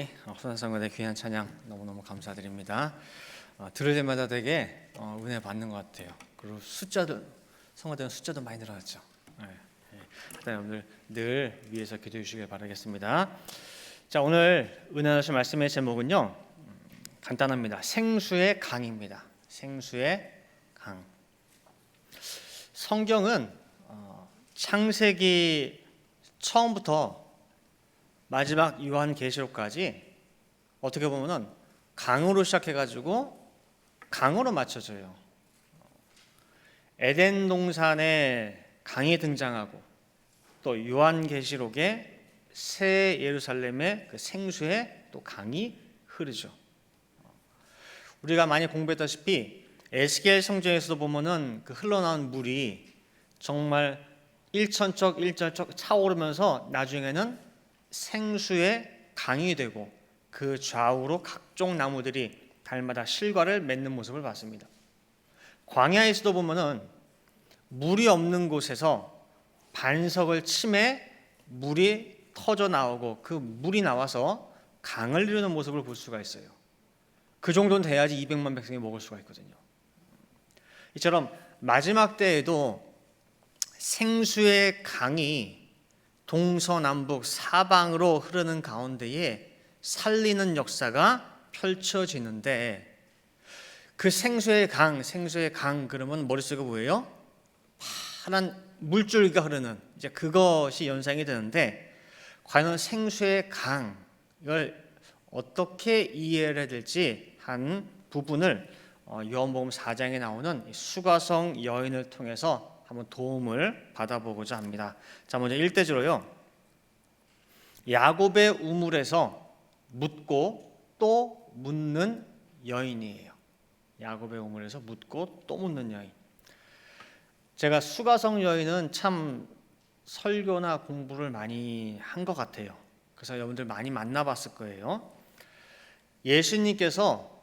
우리 소산성가대 귀한 찬양 너무너무 감사드립니다. 들을 때마다 되게 은혜 받는 것 같아요. 그리고 숫자도 성가대는 숫자도 많이 늘어났죠. 여러분들 늘 위에서 기도해 주시길 바라겠습니다. 자, 오늘 은혜 나실 말씀의 제목은요, 간단합니다. 생수의 강입니다. 생수의 강. 성경은 창세기 처음부터 마지막 요한계시록까지 어떻게 보면은 강으로 시작해가지고 강으로 맞춰져요. 에덴 동산에 강이 등장하고 또 요한계시록에 새 예루살렘의 그 생수의 또 강이 흐르죠. 우리가 많이 공부했다시피 에스겔 성경에서도 보면은 그 흘러나온 물이 정말 일천척 일천척 차오르면서 나중에는 생수의 강이 되고 그 좌우로 각종 나무들이 달마다 실과를 맺는 모습을 봤습니다. 광야에서도 보면은 물이 없는 곳에서 반석을 치매 물이 터져 나오고 그 물이 나와서 강을 이루는 모습을 볼 수가 있어요. 그 정도는 돼야지 200만 백성이 먹을 수가 있거든요. 이처럼 마지막 때에도 생수의 강이 동서남북 사방으로 흐르는 가운데에 살리는 역사가 펼쳐지는데, 그 생수의 강 그러면 머릿속에 뭐예요? 파란 물줄기가 흐르는, 이제 그것이 연상이 되는데, 과연 생수의 강을 어떻게 이해를 해야 될지 한 부분을 요한복음 4장에 나오는 수가성 여인을 통해서 한번 도움을 받아보고자 합니다. 자, 먼저 1대지로요. 야곱의 우물에서 묻고 또 묻는 여인이에요. 야곱의 우물에서 묻고 또 묻는 여인. 제가 수가성 여인은 참 설교나 공부를 많이 한 것 같아요. 그래서 여러분들 많이 만나봤을 거예요. 예수님께서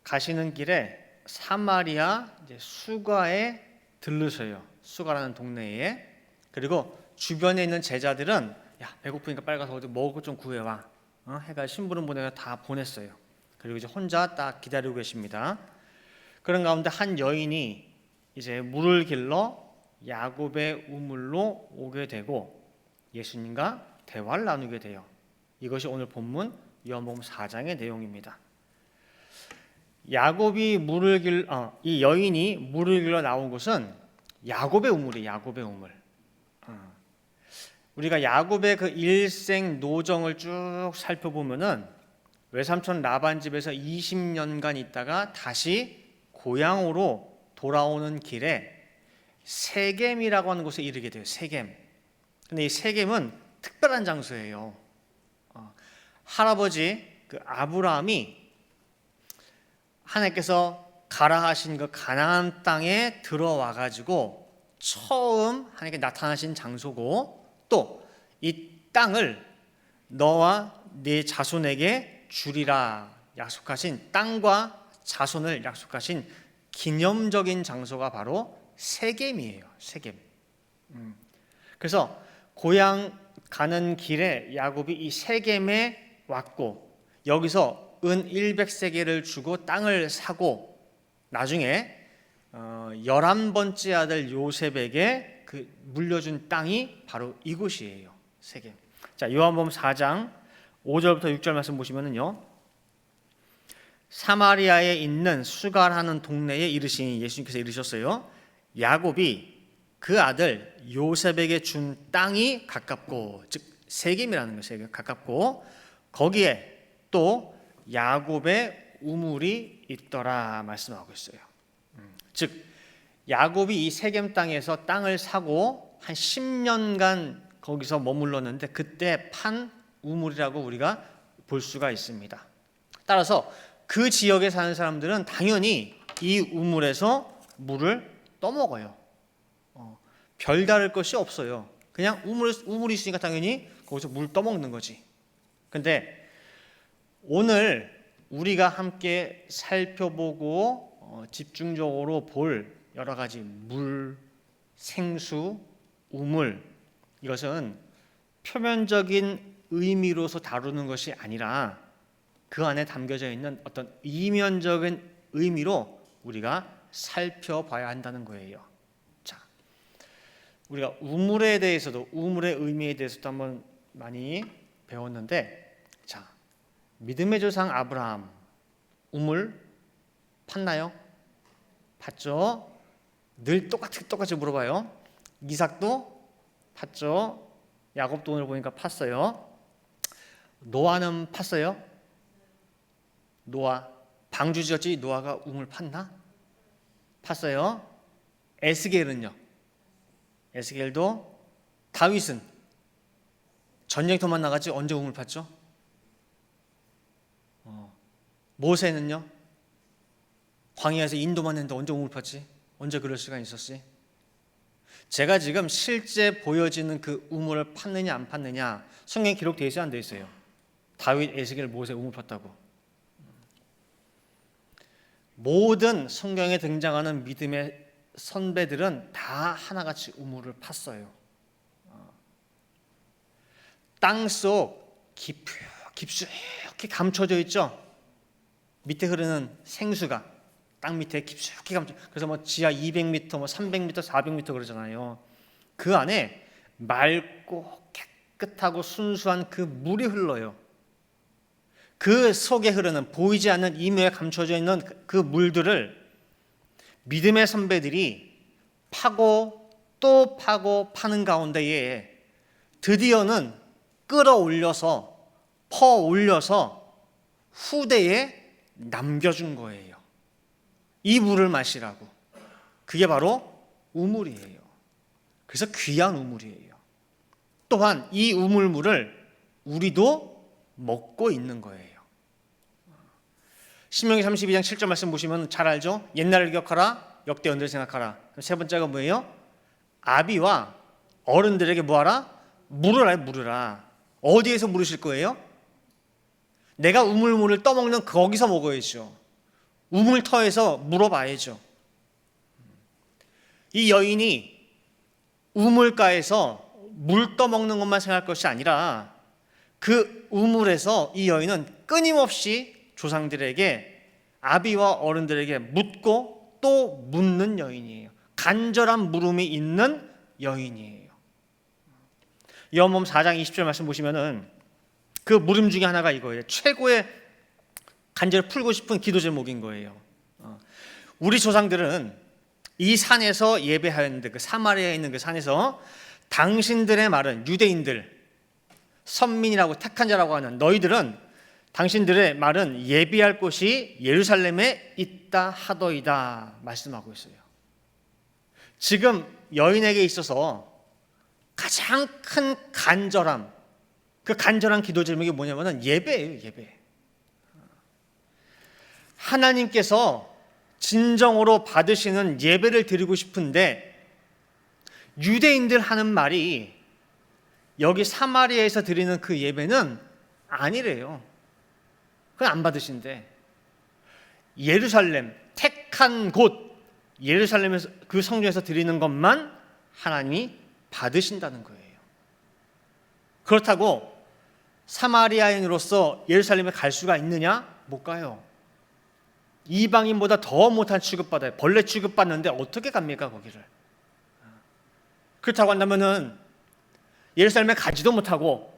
가시는 길에 사마리아 수가에 들르셔요. 수가라는 동네에. 그리고 주변에 있는 제자들은 야, 배고프니까 빨리 가서 어디 먹을 것 좀 구해와, 해가 심부름 보내서 다 보냈어요. 그리고 이제 혼자 딱 기다리고 계십니다. 그런 가운데 한 여인이 이제 물을 길러 야곱의 우물로 오게 되고 예수님과 대화를 나누게 돼요. 이것이 오늘 본문 요한복음 4장의 내용입니다. 이 여인이 물을 길러 나온 곳은 야곱의 우물이에요. 야곱의 우물. 우리가 야곱의 그 일생 노정을 쭉 살펴보면은 외삼촌 라반 집에서 20년간 있다가 다시 고향으로 돌아오는 길에 세겜이라고 하는 곳에 이르게 돼요. 세겜. 근데 이 세겜은 특별한 장소예요. 할아버지 그 아브라함이 하나님께서 가라 하신 그 가나안 땅에 들어와 가지고 처음 하나님께 나타나신 장소고, 또 이 땅을 너와 네 자손에게 주리라 약속하신, 땅과 자손을 약속하신 기념적인 장소가 바로 세겜이에요. 세겜. 그래서 고향 가는 길에 야곱이 이 세겜에 왔고, 여기서 은 100세겔을 주고 땅을 사고, 나중에 11번째 아들 요셉에게 그 물려준 땅이 바로 이곳이에요. 세겜. 자, 요한복음 4장 5절부터 6절 말씀 보시면은요, 사마리아에 있는 수가라는 동네에 이르시니 예수님께서 이르셨어요. 야곱이 그 아들 요셉에게 준 땅이 가깝고, 즉 세겜이라는 것이에요. 가깝고 거기에 또 야곱의 우물이 있더라 말씀하고 있어요. 즉 야곱이 이 세겜 땅에서 땅을 사고 한 10년간 거기서 머물렀는데 그때 판 우물이라고 우리가 볼 수가 있습니다. 따라서 그 지역에 사는 사람들은 당연히 이 우물에서 물을 떠먹어요. 별다를 것이 없어요. 그냥 우물이 있으니까 당연히 거기서 물 떠먹는 거지. 근데 오늘 우리가 함께 살펴보고 집중적으로 볼 여러 가지 물, 생수, 우물, 이것은 표면적인 의미로서 다루는 것이 아니라 그 안에 담겨져 있는 어떤 이면적인 의미로 우리가 살펴봐야 한다는 거예요. 자, 우리가 우물에 대해서도, 우물의 의미에 대해서도 한번 많이 배웠는데, 자, 믿음의 조상 아브라함 우물 팠나요? 팠죠. 늘 똑같이 물어봐요. 이삭도 팠죠. 야곱도 오늘 보니까 팠어요. 노아는 팠어요? 노아 방주 지었지 노아가 우물 팠나? 팠어요. 에스겔은요? 에스겔도. 다윗은 전쟁터만 나갔지 언제 우물 팠죠? 모세는요? 광야에서 인도만 했는데 언제 우물 팠지? 언제 그럴 시간이 있었지? 제가 지금 실제 보여지는 그 우물을 팠느냐 안 팠느냐 성경에 기록되어 있어요, 안 되어 있어요? 다윗, 에스겔, 모세 우물 팠다고. 모든 성경에 등장하는 믿음의 선배들은 다 하나같이 우물을 팠어요. 땅속 깊숙이 감춰져 있죠. 밑에 흐르는 생수가 땅 밑에 깊숙이 감춰. 그래서 뭐 지하 200m, 뭐 300m, 400m 그러잖아요. 그 안에 맑고 깨끗하고 순수한 그 물이 흘러요. 그 속에 흐르는 보이지 않는 임무에 감춰져 있는 그 물들을 믿음의 선배들이 파고 또 파고 파는 가운데에 드디어는 끌어올려서 퍼올려서 후대에 남겨준 거예요. 이 물을 마시라고. 그게 바로 우물이에요. 그래서 귀한 우물이에요. 또한 이 우물물을 우리도 먹고 있는 거예요. 신명기 32장 7절 말씀 보시면 잘 알죠? 옛날을 기억하라, 역대 연대를 생각하라. 세 번째가 뭐예요? 아비와 어른들에게 뭐하라? 물으라, 물으라. 어디에서 물으실 거예요? 내가 우물물을 떠먹는 거기서 먹어야죠. 우물터에서 물어봐야죠. 이 여인이 우물가에서 물 떠먹는 것만 생각할 것이 아니라 그 우물에서 이 여인은 끊임없이 조상들에게, 아비와 어른들에게 묻고 또 묻는 여인이에요. 간절한 물음이 있는 여인이에요. 요한복음 4장 20절 말씀 보시면은 그 물음 중에 하나가 이거예요. 최고의 간절히 풀고 싶은 기도 제목인 거예요. 우리 조상들은 이 산에서 예배하였는데, 그 사마리아에 있는 그 산에서 당신들의 말은, 유대인들, 선민이라고 택한 자라고 하는 너희들은 당신들의 말은 예비할 곳이 예루살렘에 있다 하더이다 말씀하고 있어요. 지금 여인에게 있어서 가장 큰 간절함, 그 간절한 기도 제목이 뭐냐면 예배예요. 예배. 하나님께서 진정으로 받으시는 예배를 드리고 싶은데 유대인들 하는 말이 여기 사마리아에서 드리는 그 예배는 아니래요. 그건 안 받으신대. 예루살렘, 택한 곳 예루살렘에서, 그 성전에서 드리는 것만 하나님이 받으신다는 거예요. 그렇다고 사마리아인으로서 예루살렘에 갈 수가 있느냐? 못 가요. 이방인보다 더 못한 취급받아요. 벌레 취급받는데 어떻게 갑니까 거기를? 그렇다고 한다면은 예루살렘에 가지도 못하고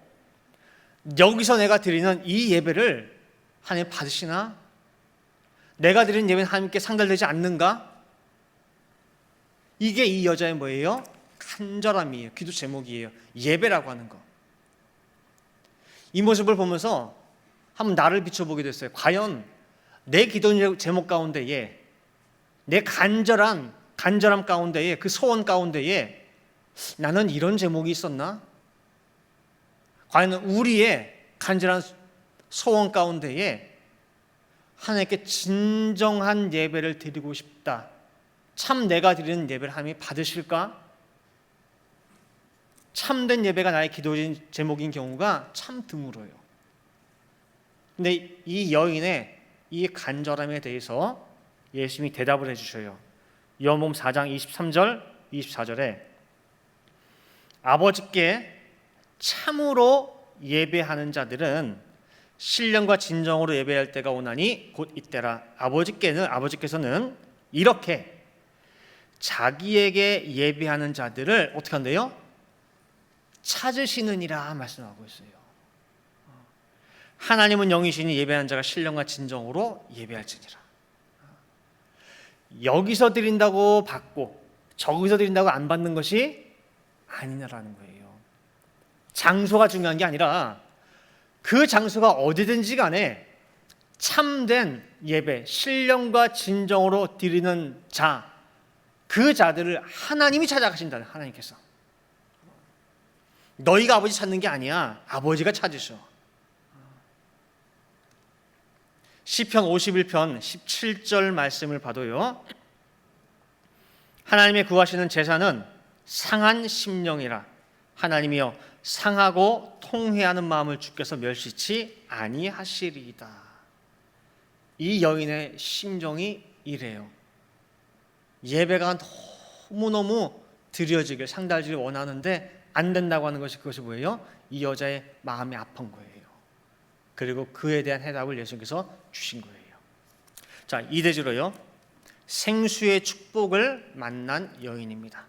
여기서 내가 드리는 이 예배를 하나님 받으시나? 내가 드리는 예배는 하나님께 상달되지 않는가? 이게 이 여자의 뭐예요? 간절함이에요. 기도 제목이에요. 예배라고 하는 거. 이 모습을 보면서 한번 나를 비춰보게 됐어요. 과연 내 기도 제목 가운데에, 내 간절함 가운데에, 그 소원 가운데에 나는 이런 제목이 있었나? 과연 우리의 간절한 소원 가운데에 하나님께 진정한 예배를 드리고 싶다, 참 내가 드리는 예배를 하나님이 받으실까? 참된 예배가 나의 기도 제목인 경우가 참 드물어요. 근데 이 여인의 이 간절함에 대해서 예수님이 대답을 해주셔요. 요한복음 4장 23절 24절에 아버지께 참으로 예배하는 자들은 신령과 진정으로 예배할 때가 오나니 곧 이때라. 아버지께서는 이렇게 자기에게 예배하는 자들을 어떻게 한대요? 찾으시느니라 말씀하고 있어요. 하나님은 영이시니 예배하는 자가 신령과 진정으로 예배할지니라. 여기서 드린다고 받고 저기서 드린다고 안 받는 것이 아니라는 거예요. 장소가 중요한 게 아니라 그 장소가 어디든지 간에 참된 예배, 신령과 진정으로 드리는 자, 그 자들을 하나님이 찾아가신다. 하나님께서. 너희가 아버지 찾는 게 아니야. 아버지가 찾으셔. 시편 51편 17절 말씀을 봐도요. 하나님의 구하시는 제사는 상한 심령이라. 하나님이여 상하고 통회하는 마음을 주께서 멸시치 아니하시리이다. 이 여인의 심정이 이래요. 예배가 너무너무 드려지길, 상달지를 원하는데 안 된다고 하는 것이 그것이 뭐예요? 이 여자의 마음이 아픈 거예요. 그리고 그에 대한 해답을 예수님께서 주신 거예요. 자, 이대지로요. 생수의 축복을 만난 여인입니다.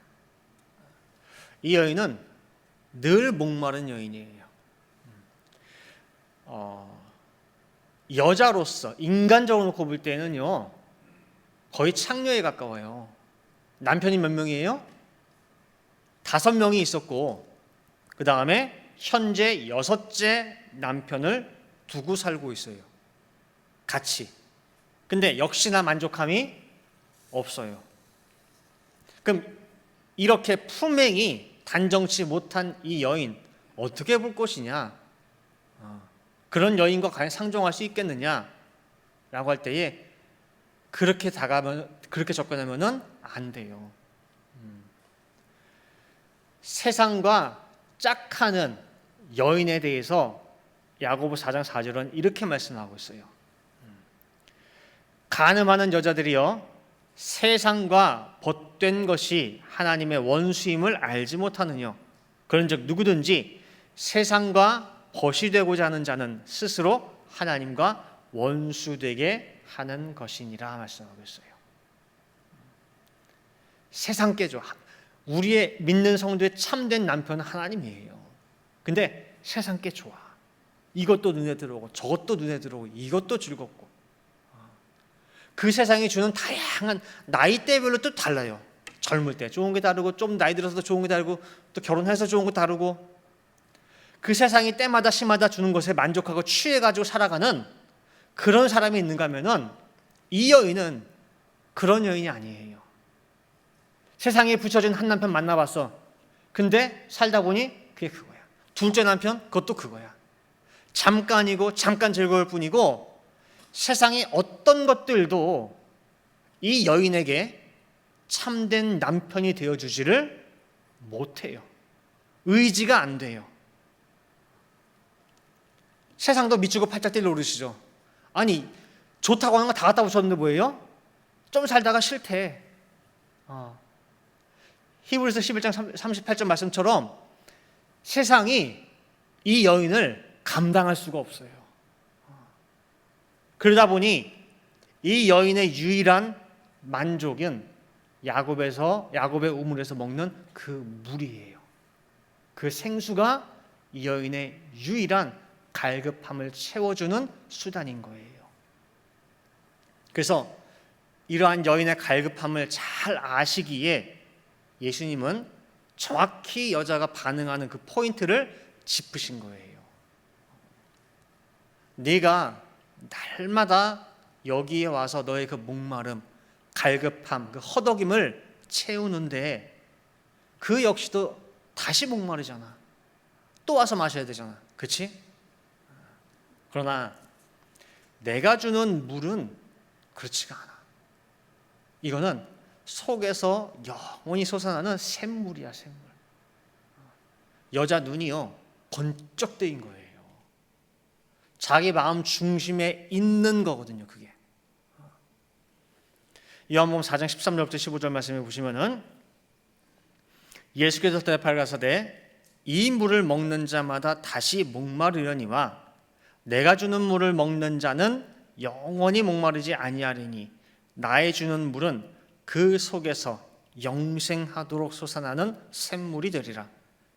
이 여인은 늘 목마른 여인이에요. 여자로서 인간적으로 놓고 볼 때는요 거의 창녀에 가까워요. 남편이 몇 명이에요? 5명이 있었고 그 다음에 현재 6째 남편을 두고 살고 있어요. 같이. 근데 역시나 만족함이 없어요. 그럼 이렇게 품행이 단정치 못한 이 여인 어떻게 볼 것이냐? 그런 여인과 과연 상종할 수 있겠느냐라고 할 때에 그렇게 접근하면은 안 돼요. 세상과 짝하는 여인에 대해서 야고보 4장 4절은 이렇게 말씀하고 있어요. 간음하는 여자들이여 세상과 벗된 것이 하나님의 원수임을 알지 못하느냐. 그런즉 누구든지 세상과 벗이 되고자 하는 자는 스스로 하나님과 원수되게 하는 것이니라 말씀하고 있어요. 세상께 좋아. 우리의 믿는 성도의 참된 남편은 하나님이에요. 근데 세상께 좋아. 이것도 눈에 들어오고 저것도 눈에 들어오고 이것도 즐겁고 그 세상이 주는 다양한 나이대별로 또 달라요. 젊을 때 좋은 게 다르고 좀 나이 들어서도 좋은 게 다르고 또 결혼해서 좋은 거 다르고 그 세상이 때마다 시마다 주는 것에 만족하고 취해가지고 살아가는 그런 사람이 있는가 하면은 이 여인은 그런 여인이 아니에요. 세상에 붙여진 한 남편 만나봤어. 근데 살다 보니 그게 그거야. 둘째 남편 그것도 그거야. 잠깐이고 잠깐 즐거울 뿐이고 세상의 어떤 것들도 이 여인에게 참된 남편이 되어주지를 못해요. 의지가 안 돼요. 세상도 미치고 팔짝 뛸 노릇이죠. 아니 좋다고 하는 거 다 갖다 붙였는데 뭐예요? 좀 살다가 싫대. 히브리서 11장 38절 말씀처럼 세상이 이 여인을 감당할 수가 없어요. 그러다 보니 이 여인의 유일한 만족은 야곱의 우물에서 먹는 그 물이에요. 그 생수가 이 여인의 유일한 갈급함을 채워주는 수단인 거예요. 그래서 이러한 여인의 갈급함을 잘 아시기에 예수님은 정확히 여자가 반응하는 그 포인트를 짚으신 거예요. 네가 날마다 여기에 와서 너의 그 목마름, 갈급함, 그 허덕임을 채우는데 그 역시도 다시 목마르잖아. 또 와서 마셔야 되잖아. 그렇지? 그러나 내가 주는 물은 그렇지가 않아. 이거는 속에서 영원히 솟아나는 샘물이야, 샘물. 여자 눈이요 번쩍 뜨인 거예요. 자기 마음 중심에 있는 거거든요, 그게. 요한복음 4장 13절부터 15절 말씀에 보시면은 예수께서 대답하여 가라사대 이 물을 먹는 자마다 다시 목마르려니와 내가 주는 물을 먹는 자는 영원히 목마르지 아니하리니 나의 주는 물은 그 속에서 영생하도록 솟아나는 샘물이 되리라.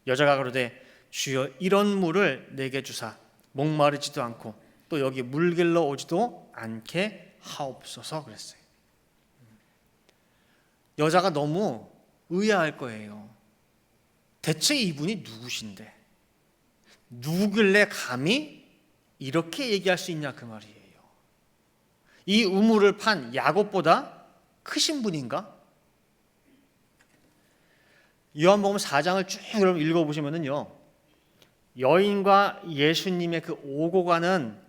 여자가 가로되 주여 이런 물을 내게 주사 목마르지도 않고 또 여기 물 길러 오지도 않게 하옵소서 그랬어요. 여자가 너무 의아할 거예요. 대체 이분이 누구신데 누구길래 감히 이렇게 얘기할 수 있냐 그 말이에요. 이 우물을 판 야곱보다 크신 분인가? 요한복음 4장을 쭉 여러분 읽어보시면요, 여인과 예수님의 그 오고 가는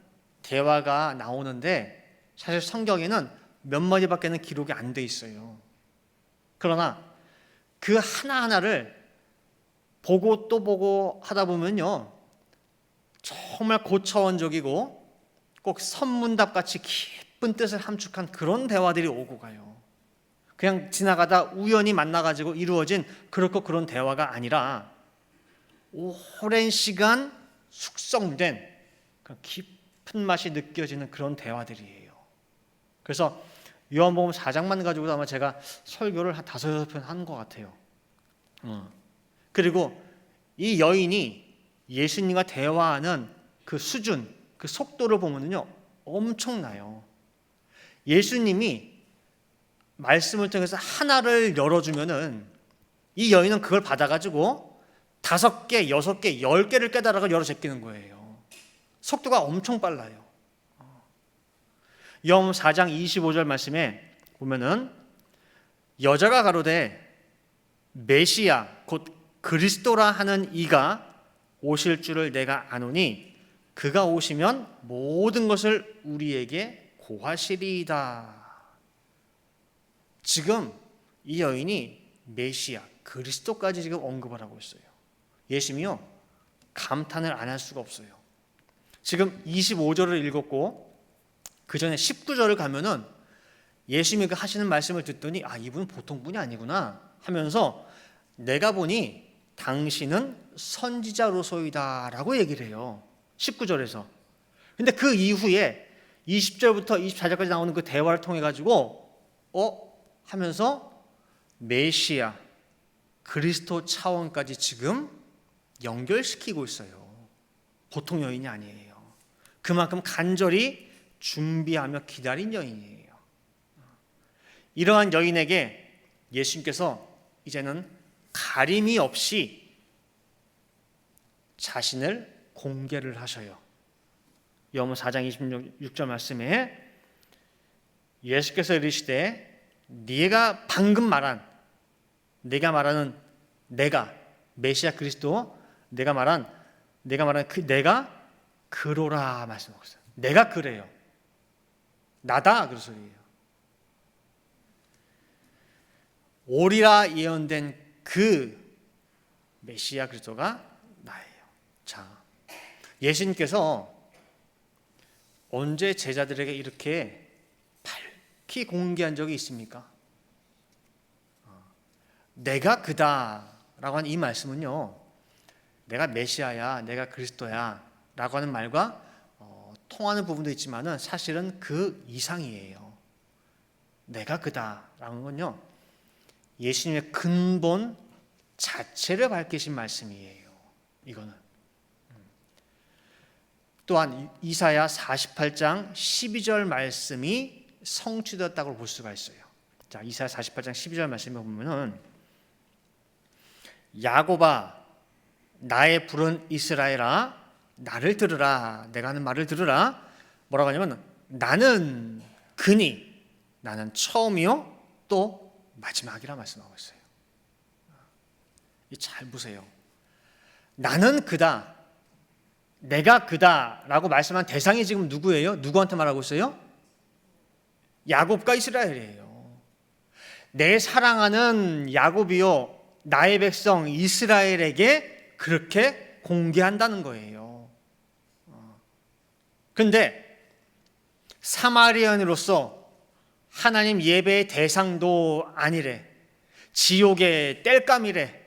대화가 나오는데 사실 성경에는 몇 마디밖에는 기록이 안 돼 있어요. 그러나 그 하나하나를 보고 또 보고 하다 보면요, 정말 고차원적이고 꼭 선문답 같이 깊은 뜻을 함축한 그런 대화들이 오고 가요. 그냥 지나가다 우연히 만나가지고 이루어진 그렇고 그런 대화가 아니라 오랜 시간 숙성된 깊은 맛이 느껴지는 그런 대화들이에요. 그래서 요한복음 4장만 가지고도 아마 제가 설교를 한 5-6편 한 것 같아요. 그리고 이 여인이 예수님과 대화하는 그 수준, 그 속도를 보면요 엄청나요. 예수님이 말씀을 통해서 하나를 열어주면은 이 여인은 그걸 받아가지고 5개, 6개, 10개를 깨달아가 열어 제끼는 거예요. 속도가 엄청 빨라요. 요한복음 4장 25절 말씀에 보면은 여자가 가로되 메시아 곧 그리스도라 하는 이가 오실 줄을 내가 아노니 그가 오시면 모든 것을 우리에게 고하시리이다. 지금 이 여인이 메시아 그리스도까지 지금 언급을 하고 있어요. 예수님이요 감탄을 안 할 수가 없어요. 지금 25절을 읽었고 그 전에 19절을 가면은 예수님이 하시는 말씀을 듣더니 아 이분은 보통 분이 아니구나 하면서 내가 보니 당신은 선지자로소이다 라고 얘기를 해요. 19절에서. 근데 그 이후에 20절부터 24절까지 나오는 그 대화를 통해 가지고 하면서 메시아 그리스도 차원까지 지금 연결시키고 있어요. 보통 여인이 아니에요. 그만큼 간절히 준비하며 기다린 여인이에요. 이러한 여인에게 예수님께서 이제는 가림이 없이 자신을 공개를 하셔요. 요한복음 4장 26절 말씀에 예수께서 이르시되 네가 방금 말한 내가 말하는 내가 메시아 그리스도 내가 말한 그 내가 그로라 말씀하고 있어요. 내가 그래요. 나다 그 소리예요. 오리라 예언된 그 메시아 그리스도가 나예요. 자, 예수님께서 언제 제자들에게 이렇게 밝히 공개한 적이 있습니까? 내가 그다라고 하는 이 말씀은요, 내가 메시아야, 내가 그리스도야 라고 하는 말과 통하는 부분도 있지만은 사실은 그 이상이에요. 내가 그다라는 건요, 예수님의 근본 자체를 밝히신 말씀이에요. 이거는 또한 이사야 48장 12절 말씀이 성취되었다고 볼 수가 있어요. 자, 이사야 48장 12절 말씀에 보면은 야곱아 나의 부른 이스라엘아 나를 들으라. 내가 하는 말을 들으라. 뭐라고 하냐면 나는 그니 나는 처음이요 또 마지막이라 말씀하고 있어요. 잘 보세요. 나는 그다, 내가 그다라고 말씀한 대상이 지금 누구예요? 누구한테 말하고 있어요? 야곱과 이스라엘이에요. 내 사랑하는 야곱이요 나의 백성 이스라엘에게 그렇게 공개한다는 거예요. 그런데 사마리아인으로서 하나님 예배의 대상도 아니래, 지옥의 땔감이래,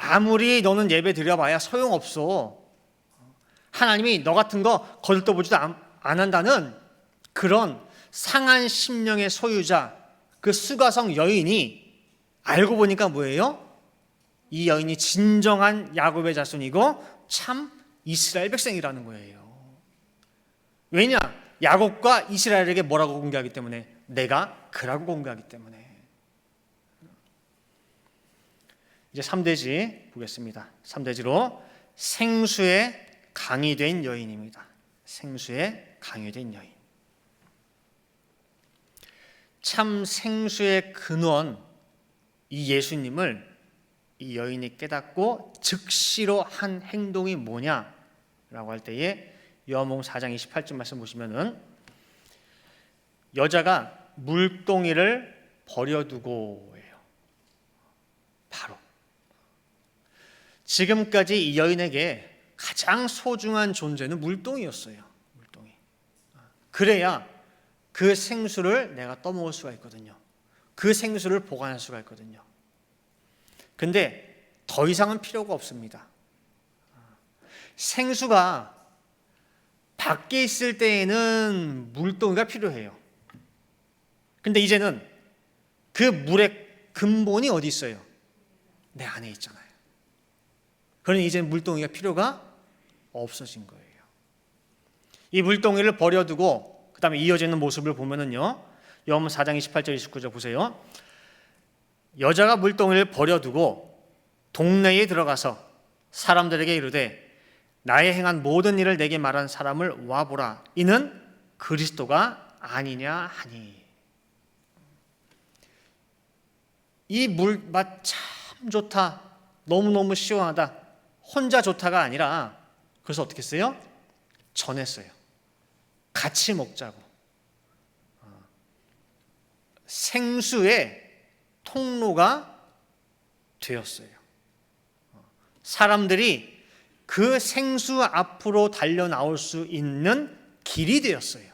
아무리 너는 예배 드려봐야 소용없어. 하나님이 너 같은 거 거들떠보지도 안 한다는 그런 상한 심령의 소유자, 그 수가성 여인이 알고 보니까 뭐예요? 이 여인이 진정한 야곱의 자손이고 참 이스라엘 백성이라는 거예요. 왜냐? 야곱과 이스라엘에게 뭐라고 공개하기 때문에? 내가 그라고 공개하기 때문에. 이제 3대지 보겠습니다. 3대지로 생수의 강이 된 여인입니다. 생수의 강이 된 여인. 참 생수의 근원 이 예수님을 이 여인이 깨닫고 즉시로 한 행동이 뭐냐라고 할 때에 요한복음 4장 28절 말씀 보시면은 여자가 물동이를 버려두고 해요. 바로 지금까지 이 여인에게 가장 소중한 존재는 물동이었어요. 물동이. 그래야 그 생수를 내가 떠먹을 수가 있거든요. 그 생수를 보관할 수가 있거든요. 근데 더 이상은 필요가 없습니다. 생수가 밖에 있을 때에는 물동이가 필요해요. 근데 이제는 그 물의 근본이 어디 있어요? 내 안에 있잖아요. 그러니 이제 물동이가 필요가 없어진 거예요. 이 물동이를 버려두고 그 다음에 이어지는 모습을 보면은요, 요한복음 4장 28절 29절 보세요. 여자가 물동이를 버려두고 동네에 들어가서 사람들에게 이르되 나의 행한 모든 일을 내게 말한 사람을 와보라. 이는 그리스도가 아니냐 하니. 이 물 맛 참 좋다. 너무너무 시원하다. 혼자 좋다가 아니라 그래서 어떻게 했어요? 전했어요. 같이 먹자고. 생수의 통로가 되었어요. 사람들이 그 생수 앞으로 달려 나올 수 있는 길이 되었어요.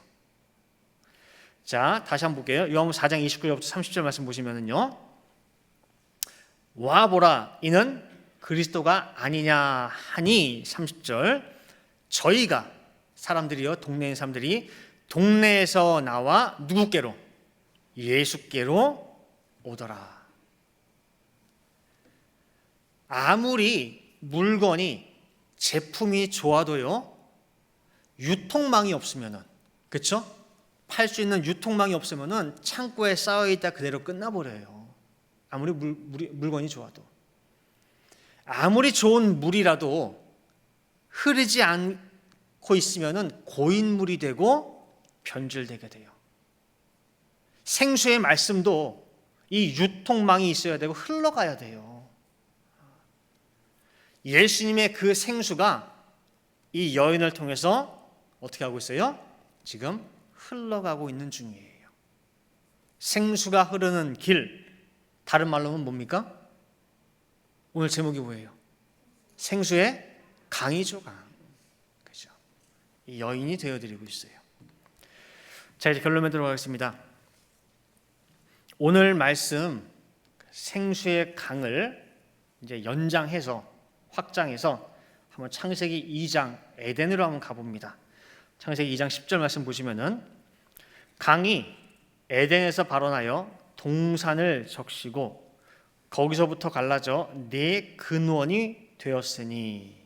자, 다시 한번 볼게요. 요한복음 4장 29절부터 30절 말씀 보시면은요. 와보라 이는 그리스도가 아니냐 하니 30절 저희가 사람들이요 동네의 사람들이 동네에서 나와 누구께로? 예수께로 오더라. 아무리 물건이 제품이 좋아도요 유통망이 없으면은 그렇죠? 팔 수 있는 유통망이 없으면은 창고에 쌓여 있다 그대로 끝나버려요. 아무리 물건이 좋아도 아무리 좋은 물이라도 흐르지 않고 있으면은 고인물이 되고 변질되게 돼요. 생수의 말씀도 이 유통망이 있어야 되고 흘러가야 돼요. 예수님의 그 생수가 이 여인을 통해서 어떻게 하고 있어요? 지금 흘러가고 있는 중이에요. 생수가 흐르는 길, 다른 말로는 뭡니까? 오늘 제목이 뭐예요? 생수의 강이죠, 강. 그죠? 이 여인이 되어드리고 있어요. 자, 이제 결론에 들어가겠습니다. 오늘 말씀 생수의 강을 이제 연장해서 확장해서 한번 창세기 2장 에덴으로 한번 가봅니다. 창세기 2장 10절 말씀 보시면은 강이 에덴에서 발원하여 동산을 적시고 거기서부터 갈라져 네 근원이 되었으니.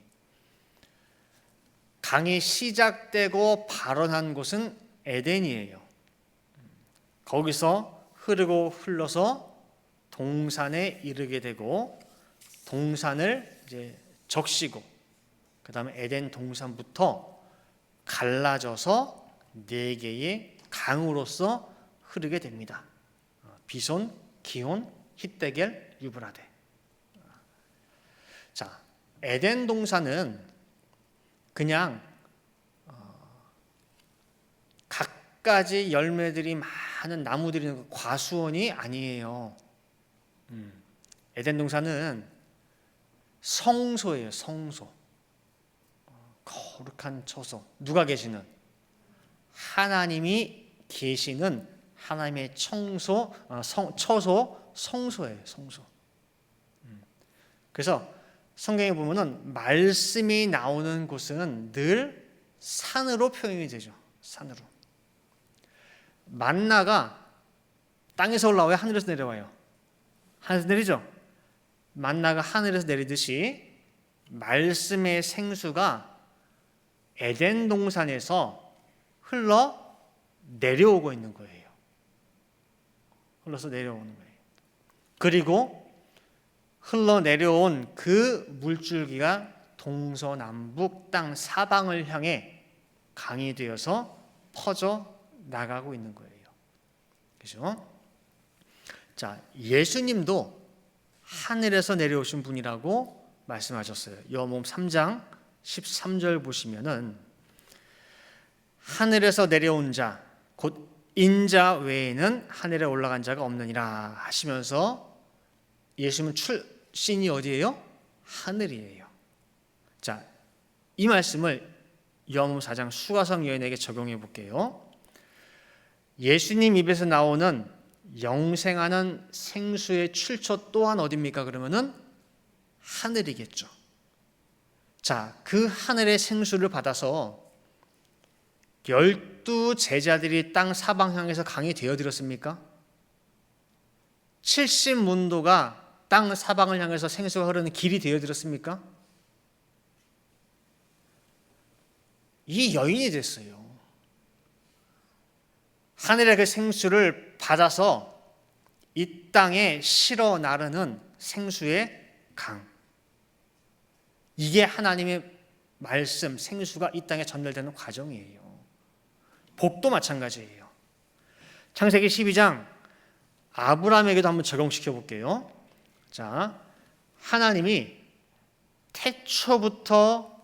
강이 시작되고 발원한 곳은 에덴이에요. 거기서 흐르고 흘러서 동산에 이르게 되고 동산을 이제 적시고 그 다음에 에덴 동산부터 갈라져서 네 개의 강으로서 흐르게 됩니다. 비손, 기혼, hit데겔, 유브라데. 자, 에덴 동산은 그냥 갖가지 열매들이 많은 나무들이 있는 과수원이 아니에요. 에덴 동산은 성소예요, 성소. 거룩한 처소. 누가 계시는? 하나님이 계시는 하나님의 처소, 성소예요, 성소. 그래서 성경에 보면은 말씀이 나오는 곳은 늘 산으로 표현이 되죠. 산으로. 만나가 땅에서 올라와요? 하늘에서 내려와요? 하늘에서 내리죠. 만나가 하늘에서 내리듯이 말씀의 생수가 에덴 동산에서 흘러 내려오고 있는 거예요. 흘러서 내려오는 거예요. 그리고 흘러 내려온 그 물줄기가 동서남북 땅 사방을 향해 강이 되어서 퍼져 나가고 있는 거예요. 그죠? 자, 예수님도 하늘에서 내려오신 분이라고 말씀하셨어요. 요한복음 3장 13절 보시면은 하늘에서 내려온 자, 곧 인자 외에는 하늘에 올라간 자가 없느니라 하시면서 예수님은 출신이 어디예요? 하늘이에요. 자, 이 말씀을 요한복음 4장 수가성 여인에게 적용해 볼게요. 예수님 입에서 나오는 영생하는 생수의 출처 또한 어디입니까? 그러면은 하늘이겠죠. 자, 그 하늘의 생수를 받아서 12 제자들이 땅 사방 향해서 강이 되어들었습니까? 70문도가 땅 사방을 향해서 생수가 흐르는 길이 되어들었습니까? 이 여인이 됐어요. 하늘의 그 생수를 받아서 이 땅에 실어 나르는 생수의 강. 이게 하나님의 말씀, 생수가 이 땅에 전달되는 과정이에요. 복도 마찬가지예요. 창세기 12장 아브라함에게도 한번 적용시켜 볼게요. 자, 하나님이 태초부터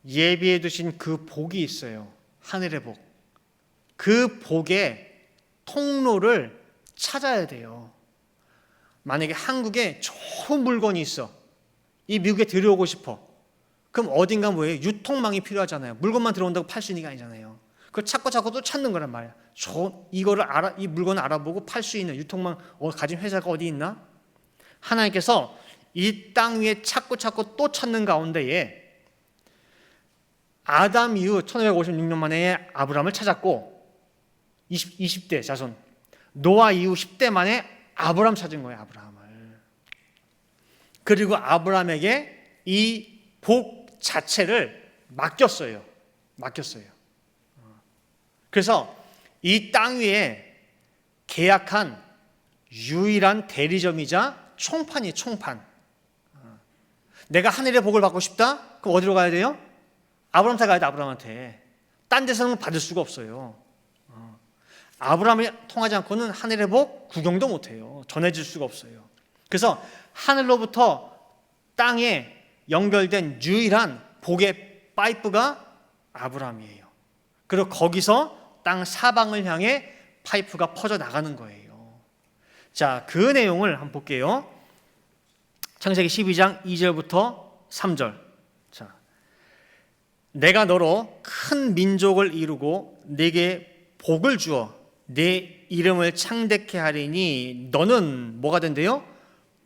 예비해 두신 그 복이 있어요. 하늘의 복. 그 복의 통로를 찾아야 돼요. 만약에 한국에 좋은 물건이 있어. 이 미국에 들여오고 싶어. 그럼 어딘가 뭐예요? 유통망이 필요하잖아요. 물건만 들어온다고 팔 수 있는 게 아니잖아요. 그걸 찾고 또 찾는 거란 말이야. 이 물건을 알아보고 팔 수 있는 유통망 가진 회사가 어디 있나? 하나님께서 이 땅 위에 찾고 또 찾는 가운데에 아담 이후 1556년 만에 아브라함을 찾았고 20대 자손, 노아 이후 10대 만에 아브라함 찾은 거예요. 아브라함을. 그리고 아브라함에게 이 복 자체를 맡겼어요. 그래서 이 땅 위에 계약한 유일한 대리점이자 총판이에요. 총판. 내가 하늘의 복을 받고 싶다? 그럼 어디로 가야 돼요? 아브라함한테 가야 돼. 아브라함한테. 딴 데서는 받을 수가 없어요. 아브라함이 통하지 않고는 하늘의 복 구경도 못해요. 전해질 수가 없어요. 그래서 하늘로부터 땅에 연결된 유일한 복의 파이프가 아브라함이에요. 그리고 거기서 땅 사방을 향해 파이프가 퍼져 나가는 거예요. 자, 그 내용을 한번 볼게요. 창세기 12장 2절부터 3절. 자, 내가 너로 큰 민족을 이루고 네게 복을 주어 내 이름을 창대케 하리니 너는 뭐가 된대요?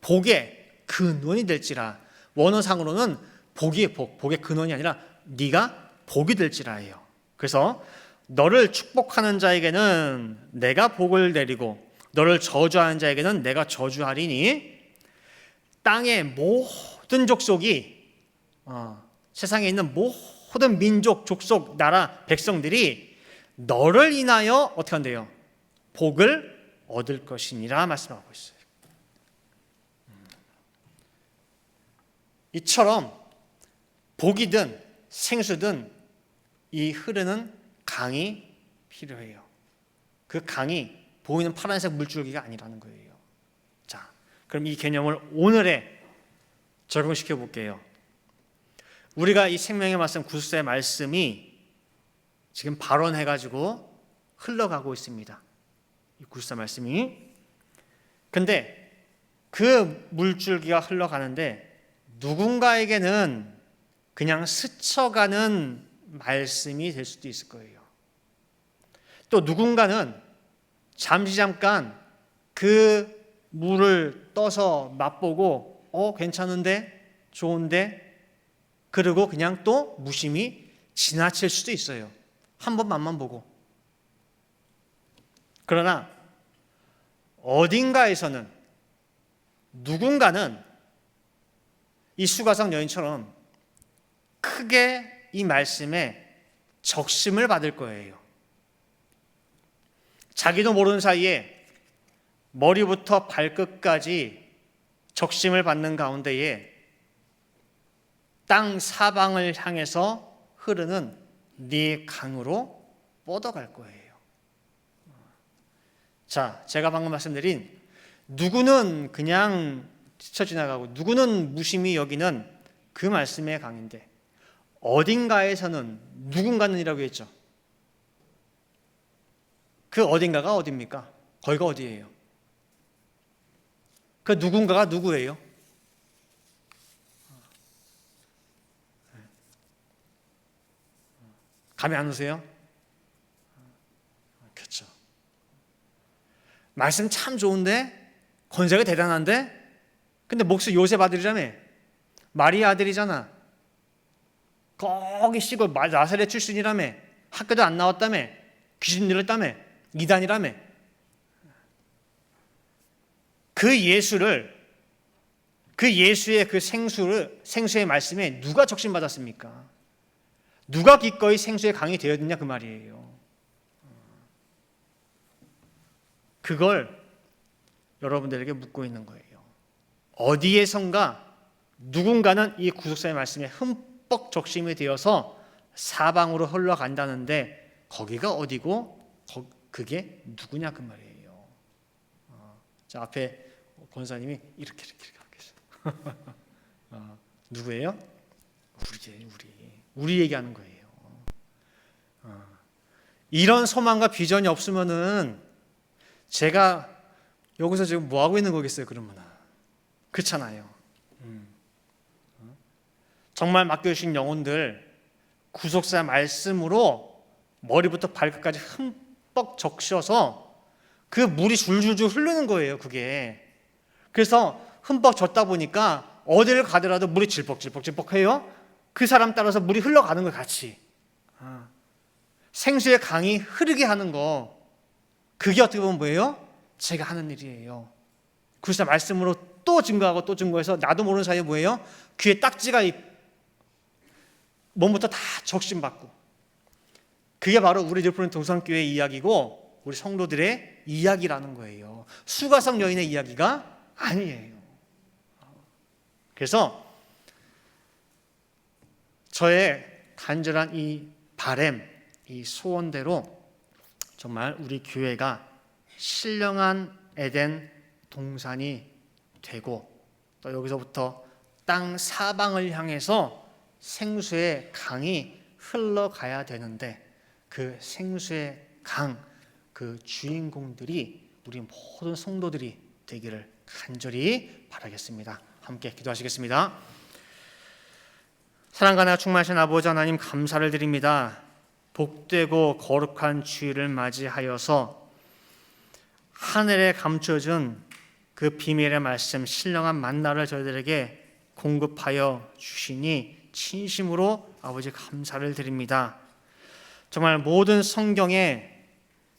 복의 근원이 될지라. 원어상으로는 복의 근원이 아니라 네가 복이 될지라예요. 그래서 너를 축복하는 자에게는 내가 복을 내리고 너를 저주하는 자에게는 내가 저주하리니 땅의 모든 족속이 세상에 있는 모든 민족, 족속, 나라, 백성들이 너를 인하여 어떻게 한대요? 복을 얻을 것이니라 말씀하고 있어요. 이처럼 복이든 생수든 이 흐르는 강이 필요해요. 그 강이 보이는 파란색 물줄기가 아니라는 거예요. 자, 그럼 이 개념을 오늘에 적용시켜 볼게요. 우리가 이 생명의 말씀 구술사의 말씀이 지금 발원해가지고 흘러가고 있습니다. 이 구술사 말씀이. 근데 그 물줄기가 흘러가는데 누군가에게는 그냥 스쳐가는 말씀이 될 수도 있을 거예요. 또 누군가는 잠깐 그 물을 떠서 맛보고 괜찮은데 좋은데 그리고 그냥 또 무심히 지나칠 수도 있어요. 한 번 맛만 보고. 그러나 어딘가에서는 누군가는 이 수가성 여인처럼 크게 이 말씀에 적심을 받을 거예요. 자기도 모르는 사이에 머리부터 발끝까지 적심을 받는 가운데에 땅 사방을 향해서 흐르는 네 강으로 뻗어갈 거예요. 자, 제가 방금 말씀드린 누구는 그냥 스쳐 지나가고 누구는 무심히 여기는 그 말씀의 강인데 어딘가에서는 누군가는이라고 했죠. 그 어딘가가 어디입니까? 거기가 어디예요? 그 누군가가 누구예요? 감이 안 오세요? 그렇죠. 말씀 참 좋은데 권세가 대단한데 근데 목수 요셉 아들이라며 마리아 아들이잖아. 거기 시골 나사렛 출신이라며 학교도 안 나왔다며 귀신 들렸다며 이단이라며 그 예수의 그 생수의 말씀에 누가 적신받았습니까? 누가 기꺼이 생수의 강이 되었느냐 그 말이에요. 그걸 여러분들에게 묻고 있는 거예요. 어디에선가 누군가는 이 구속사의 말씀에 흠뻑 적심이 되어서 사방으로 흘러간다는데 거기가 어디고 그게 누구냐 그 말이에요. 자, 앞에 권사님이 이렇게 하겠어요. 누구예요? 우리 얘기하는 거예요. 이런 소망과 비전이 없으면은 제가 여기서 지금 뭐 하고 있는 거겠어요? 그러면 그렇잖아요. 정말 맡겨주신 영혼들 구속사 말씀으로 머리부터 발끝까지 흠뻑 적셔서 그 물이 줄줄줄 흐르는 거예요. 그게 그래서 흠뻑 젖다 보니까 어디를 가더라도 물이 질퍽질퍽해요. 그 사람 따라서 물이 흘러가는 거 같이 생수의 강이 흐르게 하는 거 그게 어떻게 보면 뭐예요? 제가 하는 일이에요. 그래서 말씀으로 또 증거하고 또 증거해서 나도 모르는 사이에 뭐예요? 귀에 딱지가 몸부터 다 적심받고 그게 바로 우리 들푸른 동산교회의 이야기고 우리 성도들의 이야기라는 거예요. 수가성 여인의 이야기가 아니에요. 그래서 저의 간절한 이 바람, 이 소원대로 정말 우리 교회가 신령한 에덴 동산이 되고 또 여기서부터 땅 사방을 향해서 생수의 강이 흘러가야 되는데 그 생수의 강, 그 주인공들이 우리 모든 성도들이 되기를 간절히 바라겠습니다. 함께 기도하시겠습니다. 사랑과 나와 충만하신 아버지 하나님 감사를 드립니다. 복되고 거룩한 주일을 맞이하여서 하늘에 감춰진 그 비밀의 말씀 신령한 만나를 저희들에게 공급하여 주시니 진심으로 아버지 감사를 드립니다. 정말 모든 성경에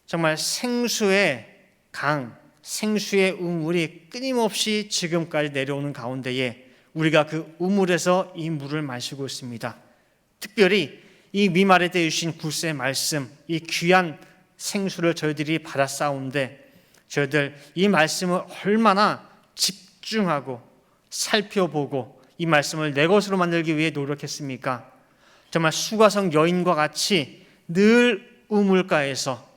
정말 생수의 강, 생수의 우물이 끊임없이 지금까지 내려오는 가운데에 우리가 그 우물에서 이 물을 마시고 있습니다. 특별히 이 미말에 대해 주신 굴세의 말씀, 이 귀한 생수를 저희들이 받았사온데 저희들 이 말씀을 얼마나 집중하고 살펴보고 이 말씀을 내 것으로 만들기 위해 노력했습니까? 정말 수가성 여인과 같이 늘 우물가에서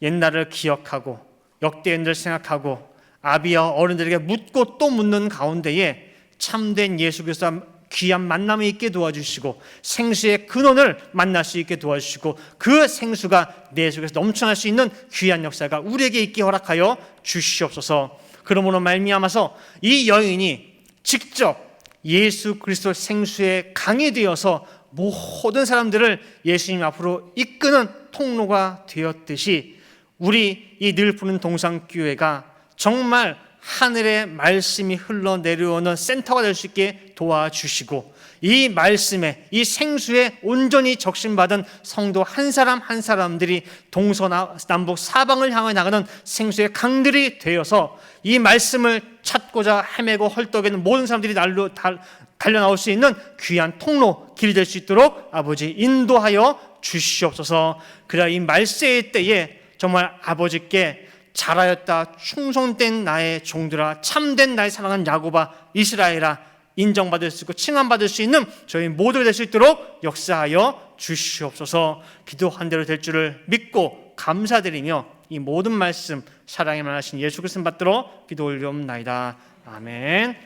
옛날을 기억하고 역대인들 생각하고 아비와 어른들에게 묻고 또 묻는 가운데에 참된 예수 그리스도와 귀한 만남이 있게 도와주시고 생수의 근원을 만날 수 있게 도와주시고 그 생수가 내 속에서 넘쳐날 수 있는 귀한 역사가 우리에게 있게 허락하여 주시옵소서. 그러므로 말미암아서 이 여인이 직접 예수 그리스도 생수의 강이 되어서 모든 사람들을 예수님 앞으로 이끄는 통로가 되었듯이 우리 이 늘 푸른 동산교회가 정말 하늘의 말씀이 흘러내려오는 센터가 될 수 있게 도와주시고, 이 말씀에, 이 생수에 온전히 적신받은 성도 한 사람 한 사람들이 동서남북 사방을 향해 나가는 생수의 강들이 되어서 이 말씀을 찾고자 헤매고 헐떡이는 모든 사람들이 달려 나올 수 있는 귀한 통로, 길이 될 수 있도록 아버지 인도하여 주시옵소서. 그래야 이 말세의 때에 정말 아버지께 잘하였다, 충성된 나의 종들아, 참된 나의 사랑하는 야곱아, 이스라엘아, 인정받을 수 있고 칭함받을 수 있는 저희 모두가 될 수 있도록 역사하여 주시옵소서. 기도한 대로 될 줄을 믿고 감사드리며 이 모든 말씀 사랑에 만하신 예수 그리스도 받들어 기도 올리옵나이다. 아멘.